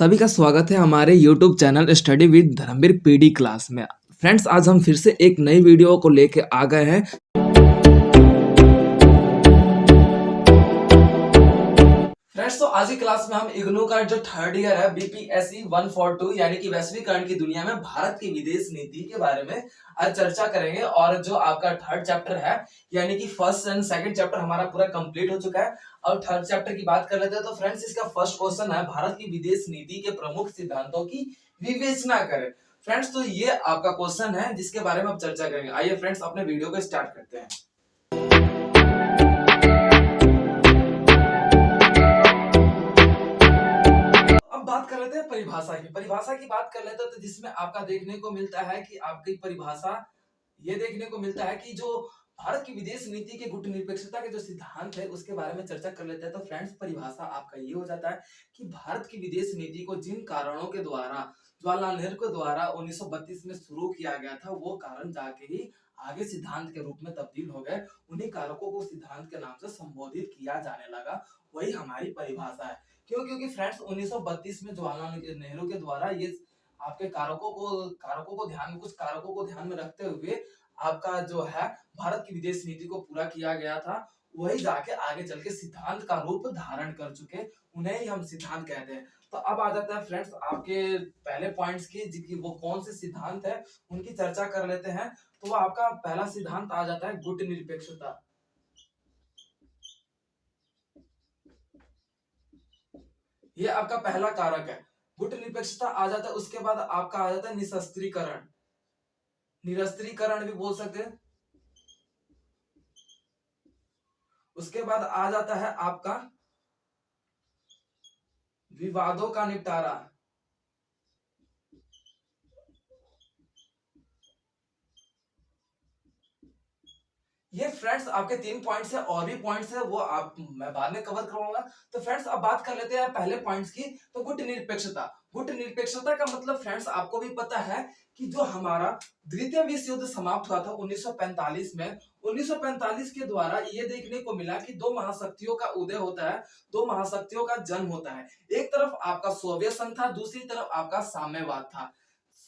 सभी का स्वागत है हमारे YouTube channel study with Dharmveer PD class में। फ्रेंड्स, आज हम फिर से एक नई वीडियो को लेके आ गए हैं। फ्रेंड्स, तो आज की क्लास में हम इग्नू का जो थर्ड ईयर है बीपीएससी 142 यानी कि वैश्वीकरण की दुनिया में भारत की विदेश नीति के बारे में आज चर्चा करेंगे। और जो आपका थर्ड चैप्टर है यानी कि फर्स्ट एंड सेकंड चैप्टर हमारा पूरा कंप्लीट हो चुका है। और थर्ड चैप्टर की बात कर लेते हैं। तो फ्रेंड्स, इसका फर्स्ट क्वेश्चन है, भारत की विदेश नीति के प्रमुख सिद्धांतों की विवेचना करें। फ्रेंड्स, तो ये आपका क्वेश्चन है जिसके बारे में अब चर्चा करेंगे। आइए फ्रेंड्स, अपने वीडियो को स्टार्ट करते हैं। बात कर लेते हैं परिभाषा की बात कर लेते हैं। तो जिसमें आपका देखने को मिलता है कि आपकी परिभाषा ये देखने को मिलता है कि जो भारत की विदेश नीति के गुटनिरपेक्षता के जो सिद्धांत है उसके बारे में चर्चा कर लेते हैं। तो फ्रेंड्स, परिभाषा आपका ये हो जाता है कि भारत की विदेश नीति को जिन कारणों के द्वारा जवाहरलाल नेहरू के द्वारा 1932 में शुरू किया गया था वो कारण जाके ही आगे सिद्धांत के रूप में तब्दील हो गए। उन्हीं कारकों को सिद्धांत के नाम से संबोधित किया जाने लगा। वही हमारी परिभाषा है। क्यों? क्योंकि फ्रेंड्स 1932 में जवाहरलाल नेहरू के द्वारा ये आपके कुछ कारकों को ध्यान में रखते हुए आपका जो है भारत की विदेश नीति को पूरा किया गया था। वही जाके आगे चल के सिद्धांत का रूप धारण कर चुके, उन्हें ही हम सिद्धांत कहते हैं। तो अब आ जाता है फ्रेंड्स आपके पहले पॉइंट्स की वो कौन से सिद्धांत है उनकी चर्चा कर लेते हैं। तो वो आपका पहला सिद्धांत आ जाता है गुट निरपेक्षता। ये आपका पहला कारक है, गुट निरपेक्षता आ जाता है। उसके बाद आपका आ जाता है निरस्त्रीकरण, निरस्त्रीकरण भी बोल सकते हैं। उसके बाद आ जाता है आपका विवादों का निपटारा। ये फ्रेंड्स आपके 3 पॉइंट्स है, और भी पॉइंट्स है वो मैं बाद में कवर करूंगा। तो फ्रेंड्स अब बात कर लेते हैं पहले पॉइंट्स की। तो गुट निरपेक्षता, गुट निरपेक्षता का मतलब फ्रेंड्स आपको भी पता है कि जो हमारा द्वितीय विश्व युद्ध समाप्त हुआ था 1945 में, 1945 के द्वारा ये देखने को मिला कि दो महाशक्तियों का उदय होता है, दो महाशक्तियों का जन्म होता है। एक तरफ आपका सोवियत संघ था, दूसरी तरफ आपका साम्यवाद था।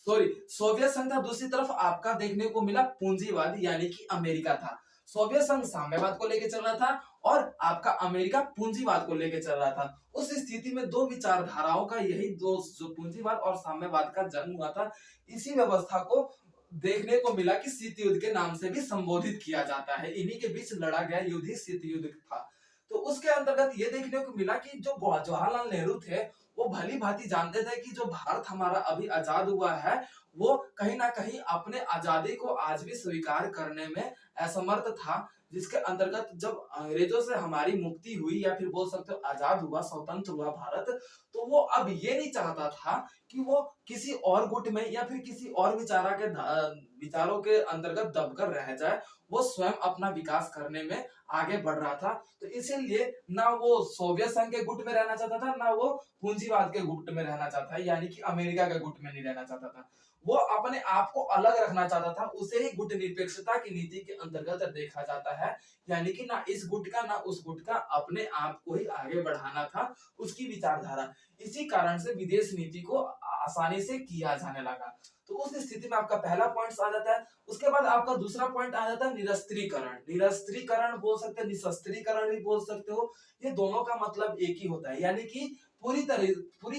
सोवियत संघ था, दूसरी तरफ आपका देखने को मिला पूंजीवाद यानी कि अमेरिका था। सोवियत संघ साम्यवाद को लेकर चल रहा था और आपका अमेरिका पूंजीवाद को लेकर चल रहा था। उस स्थिति में दो विचारधाराओं का यही दो जो पूंजीवाद और साम्यवाद का जन्म हुआ था। इसी व्यवस्था को देखने को मिला कि शीत युद्ध के नाम से भी संबोधित किया जाता है। इन्हीं के बीच लड़ा गया युद्ध ही शीत युद्ध था। तो उसके अंतर्गत ये देखने को मिला कि जो जवाहरलाल नेहरू थे वो भली भांति जानते थे कि जो भारत हमारा अभी आजाद हुआ है वो कहीं ना कहीं अपने आजादी को आज भी स्वीकार करने में असमर्थ था। जिसके अंतर्गत जब अंग्रेजों से हमारी मुक्ति हुई या फिर बोल सकते हो आजाद हुआ, स्वतंत्र हुआ भारत, तो वो अब ये नहीं चाहता था कि वो किसी और गुट में या फिर किसी और विचारों के अंतर्गत दबकर रह जाए। वो स्वयं अपना विकास करने में आगे बढ़ रहा था। तो इसीलिए ना वो सोवियत संघ के गुट में रहना चाहता था, ना वो पूंजीवाद के गुट में रहना चाहता है यानी कि अमेरिका के गुट में नहीं रहना चाहता था। वो अपने आप को अलग रखना चाहता था। उसे ही गुट निरपेक्षता की नीति के अंतर्गत देखा जाता है। यानी कि ना इस गुट का ना उस गुट का, अपने आप को ही आगे बढ़ाना था उसकी विचारधारा। इसी कारण से विदेश नीति को आसानी से किया जाने लगा। तो उस स्थिति में आपका पहला पॉइंट आ जाता है। उसके बाद आपका दूसरा पॉइंट आ जाता है निरस्त्रीकरण। निरस्त्रीकरण बोल सकते हैं, निशस्त्रीकरण भी बोल सकते हो। ये दोनों का मतलब एक ही होता है, यानी कि पूरी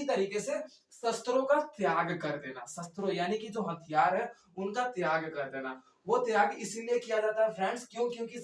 तरीके से शस्त्रों का त्याग कर देना। शस्त्रों यानी कि जो हथियार है उनका त्याग कर देना। वो त्याग इसीलिए किया जाता है फ्रेंड्स क्योंकि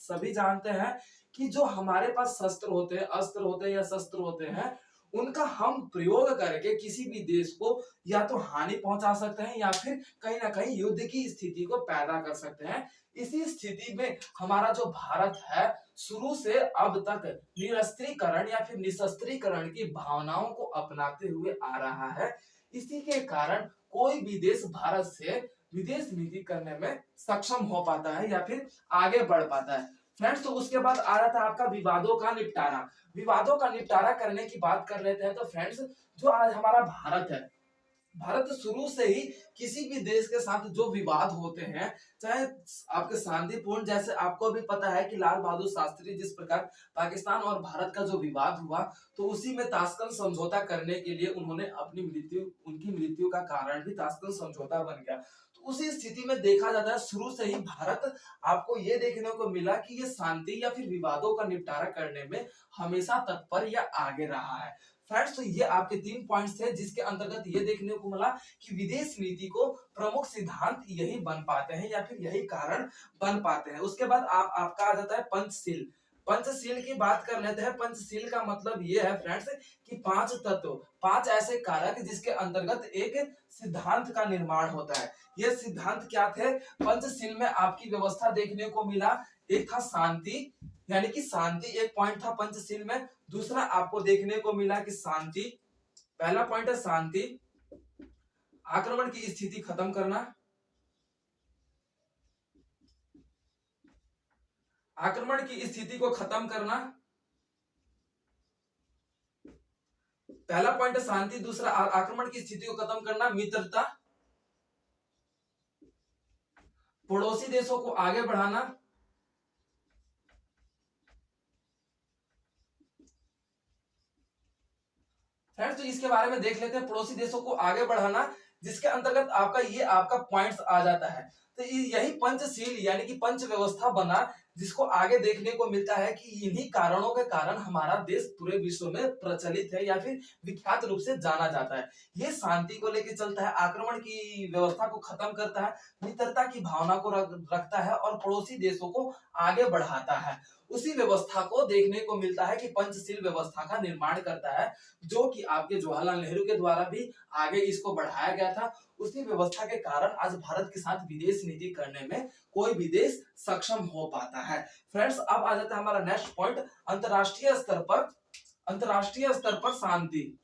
सभी जानते हैं कि जो हमारे पास शस्त्र होते हैं, अस्त्र होते हैं या शस्त्र होते हैं, उनका हम प्रयोग करके किसी भी देश को या तो हानि पहुंचा सकते हैं या फिर कहीं ना कहीं युद्ध की स्थिति को पैदा कर सकते हैं। इसी स्थिति में हमारा जो भारत है शुरू से अब तक निरस्त्रीकरण या फिर निशस्त्रीकरण की भावनाओं को अपनाते हुए आ रहा है। इसी के कारण कोई भी देश भारत से विदेश नीति करने में सक्षम हो पाता है या फिर आगे बढ़ पाता है। फ्रेंड्स, तो उसके बाद आ रहा था आपका विवादों का निपटारा। विवादों का निपटारा करने की बात कर लेते हैं। तो फ्रेंड्स, जो आज हमारा भारत है भारत शुरू से ही किसी भी देश के साथ जो विवाद होते हैं, चाहे आपके शांतिपूर्ण, जैसे आपको भी पता है कि लाल बहादुर शास्त्री जिस प्रकार पाकिस्तान और भारत का जो विवाद हुआ, तो उसी में ताशकंद समझौता करने के लिए उन्होंने अपनी मृत्यु, उनकी मृत्यु का कारण भी ताशकंद समझौता बन गया। तो उसी स्थिति में देखा जाता है शुरू से ही भारत, आपको ये देखने को मिला कि ये शांति या फिर विवादों का निपटारा करने में हमेशा तत्पर या आगे रहा है। फ्रेंड्स, तो ये आपके 3 पॉइंट्स थे जिसके अंतर्गत ये देखने को मिला कि विदेश नीति को प्रमुख सिद्धांत यही बन पाते हैं या फिर यही कारण बन पाते हैं। उसके बाद आपका आ जाता है पंचशील। पंचशील की बात कर लेते हैं। पंचशील का मतलब ये है फ्रेंड्स कि 5 तत्व, 5 ऐसे कारक जिसके अंतर्गत एक सिद्धांत का निर्माण होता है। ये सिद्धांत क्या थे? पंचशील में आपकी व्यवस्था देखने को मिला। एक था शांति, यानी कि शांति एक पॉइंट था पंचशील में। दूसरा आपको देखने को मिला कि शांति, पहला पॉइंट है शांति, आक्रमण की स्थिति खत्म करना, आक्रमण की स्थिति को खत्म करना, पहला पॉइंट है शांति, दूसरा आक्रमण की स्थिति को खत्म करना, मित्रता, पड़ोसी देशों को आगे बढ़ाना, फ्रेंड्स तो इसके बारे में देख लेते हैं। पड़ोसी देशों को आगे बढ़ाना, जिसके अंतर्गत आपका ये आपका पॉइंट्स आ जाता है। तो यही पंचशील यानी कि पंच व्यवस्था बना, जिसको आगे देखने को मिलता है कि इन्हीं कारणों के कारण हमारा देश पूरे विश्व में प्रचलित है या फिर विख्यात रूप से जाना जाता है। ये शांति को लेकर चलता है, आक्रमण की व्यवस्था को खत्म करता है, मित्रता की भावना को रखता है और पड़ोसी देशों को आगे बढ़ाता है। उसी व्यवस्था को देखने को मिलता है कि पंचशील व्यवस्था का निर्माण करता है, जो कि आपके जवाहरलाल नेहरू के द्वारा भी आगे इसको बढ़ाया गया था। उसी व्यवस्था के कारण आज भारत के साथ विदेश नीति करने में कोई भी देश सक्षम हो पाता है। फ्रेंड्स, अब आ जाता है हमारा नेक्स्ट पॉइंट, अंतरराष्ट्रीय स्तर पर, अंतरराष्ट्रीय स्तर पर शांति।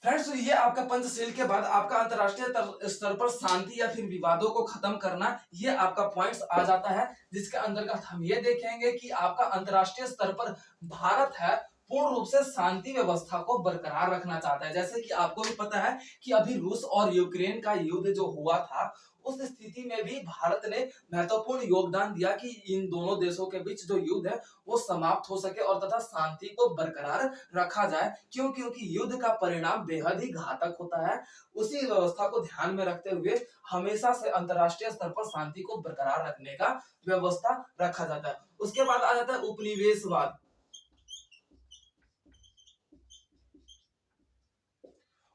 फ्रेंड्स, तो ये आपका पंचशील के बाद आपका अंतरराष्ट्रीय स्तर पर शांति या फिर विवादों को खत्म करना, ये आपका पॉइंट्स आ जाता है। जिसके अंतर्गत हम ये देखेंगे कि आपका अंतरराष्ट्रीय स्तर पर भारत है पूर्ण रूप से शांति व्यवस्था को बरकरार रखना चाहता है। जैसे कि आपको भी पता है कि अभी रूस और यूक्रेन का युद्ध जो हुआ था, उस स्थिति में भी भारत ने महत्वपूर्ण योगदान दिया कि इन दोनों देशों के बीच जो युद्ध है वो समाप्त हो सके और तथा शांति को बरकरार रखा जाए। क्यों? क्योंकि युद्ध का परिणाम बेहद ही घातक होता है। उसी व्यवस्था को ध्यान में रखते हुए हमेशा से अंतरराष्ट्रीय स्तर पर शांति को बरकरार रखने का व्यवस्था रखा जाता है। उसके बाद आ जाता है उपनिवेशवाद।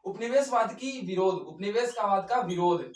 उपनिवेशवाद की विरोध, उपनिवेशवाद का विरोध,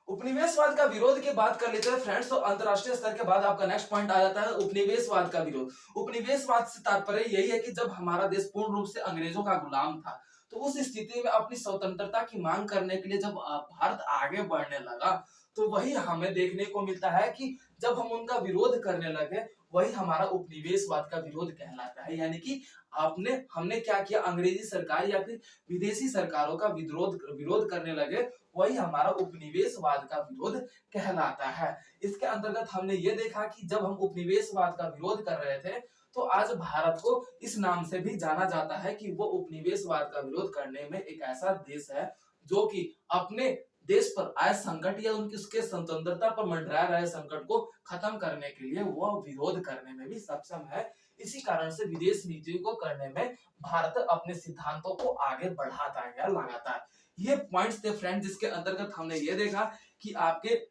उपनिवेशवाद का विरोध की बात कर लेते हैं फ्रेंड्स। तो अंतरराष्ट्रीय स्तर के बाद आपका नेक्स्ट पॉइंट आ जाता है उपनिवेशवाद का विरोध। उपनिवेशवाद से तात्पर्य यही है कि जब हमारा देश पूर्ण रूप से अंग्रेजों का गुलाम था, तो उस स्थिति में अपनी स्वतंत्रता की मांग करने के लिए जब भारत आगे बढ़ने लगा, तो वही हमें देखने को मिलता है कि जब हम उनका विरोध करने लगे, वही हमारा उपनिवेशवाद का विरोध कहलाता है। यानी कि हमने क्या किया, अंग्रेजी सरकार या फिर विदेशी सरकारों का विरोध करने लगे, वही हमारा उपनिवेशवाद का विरोध कहलाता है। इसके अंतर्गत हमने ये देखा कि जब हम उपनिवेशवाद का विरोध कर रहे थे, तो आज भारत को इस नाम से भी जाना जाता है कि वो उपनिवेशवाद का विरोध करने में एक ऐसा देश है जो कि अपने देश पर आए संकट या उनकी उसके स्वतंत्रता पर मंडरा रहे संकट को खत्म करने के लिए वो विरोध करने में भी सक्षम है। इसी कारण से विदेश नीतियों को करने में भारत अपने सिद्धांतों को आगे बढ़ाता है लगातार। ये पॉइंट्स थे फ्रेंड, जिसके अंतर्गत हमने ये देखा कि आपके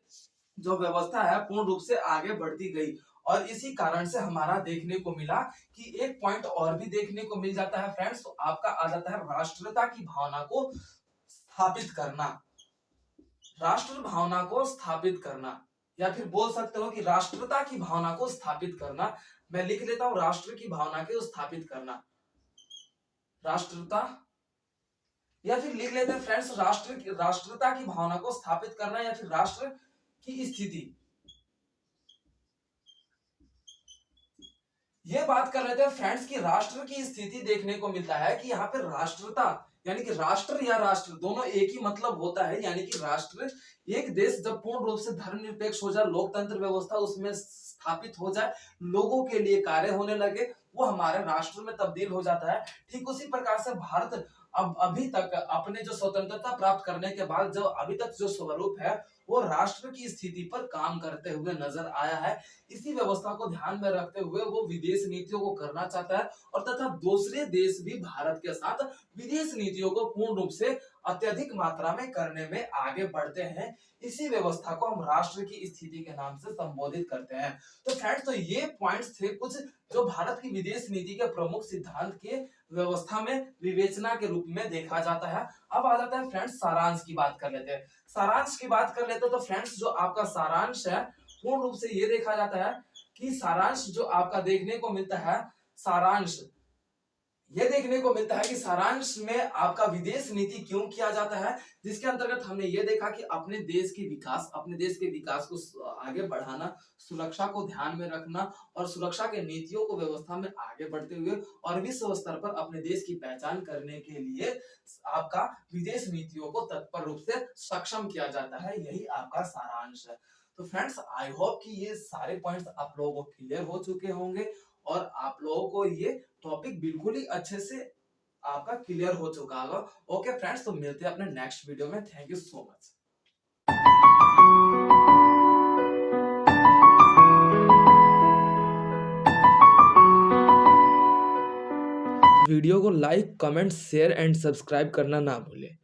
जो व्यवस्था है पूर्ण रूप से आगे बढ़ती गई। और इसी कारण से हमारा देखने को मिला कि एक पॉइंट और भी देखने को मिल जाता है फ्रेंड्स, तो आपका आ जाता है राष्ट्रीयता की भावना को स्थापित करना। राष्ट्र भावना को स्थापित करना, या फिर बोल सकते हो कि राष्ट्रता की भावना को स्थापित करना। मैं लिख लेता हूं, राष्ट्र की भावना को स्थापित करना, राष्ट्रता, या फिर लिख लेते हैं फ्रेंड्स राष्ट्रता की भावना को स्थापित करना या फिर राष्ट्र की स्थिति। ये बात कर लेते हैं फ्रेंड्स कि राष्ट्र की स्थिति देखने को मिलता है कि यहाँ पे राष्ट्रता यानी कि राष्ट्र या राष्ट्र दोनों एक ही मतलब होता है। यानी कि राष्ट्र, एक देश जब पूर्ण रूप से धर्मनिरपेक्ष हो जाए, लोकतंत्र व्यवस्था उसमें स्थापित हो जाए, लोगों के लिए कार्य होने लगे, वो हमारे राष्ट्र में तब्दील हो जाता है। ठीक उसी प्रकार से भारत अब अभी तक अपने जो स्वतंत्रता प्राप्त करने के बाद जो अभी तक जो स्वरूप है वो राष्ट्र की स्थिति पर काम करते हुए नजर आया है। इसी व्यवस्था को ध्यान में रखते हुए वो विदेश नीतियों को करना चाहता है और तथा दूसरे देश भी भारत के साथ विदेश नीतियों को पूर्ण रूप से अत्यधिक मात्रा में करने में आगे बढ़ते हैं। इसी व्यवस्था को हम राष्ट्र की स्थिति के नाम से संबोधित करते हैं। तो फ्रेंड्स, तो ये पॉइंट्स थे कुछ जो भारत की विदेश नीति के प्रमुख सिद्धांत के व्यवस्था में विवेचना के रूप में देखा जाता है। अब आ जाता है फ्रेंड्स सारांश की बात कर लेते हैं। सारांश की बात कर लेते हैं तो फ्रेंड्स जो आपका सारांश है पूर्ण रूप से ये देखा जाता है कि सारांश जो आपका देखने को मिलता है, सारांश ये देखने को मिलता है कि सारांश में आपका विदेश नीति क्यों किया जाता है, जिसके अंतर्गत हमने ये देखा कि अपने देश के विकास को आगे बढ़ाना, सुरक्षा को ध्यान में रखना और सुरक्षा के नीतियों को व्यवस्था में आगे बढ़ते हुए और विश्व स्तर पर अपने देश की पहचान करने के लिए आपका विदेश नीतियों को तत्पर रूप से सक्षम किया जाता है। यही आपका सारांश है। तो फ्रेंड्स, आई होप कि ये सारे पॉइंट्स आप लोगों को क्लियर हो चुके होंगे और आप लोगों को ये टॉपिक बिल्कुल ही अच्छे से आपका क्लियर हो चुका होगा। ओके फ्रेंड्स, तो मिलते हैं अपने नेक्स्ट वीडियो में। Thank you so much. Video को like, comment, share and subscribe करना ना भूलें।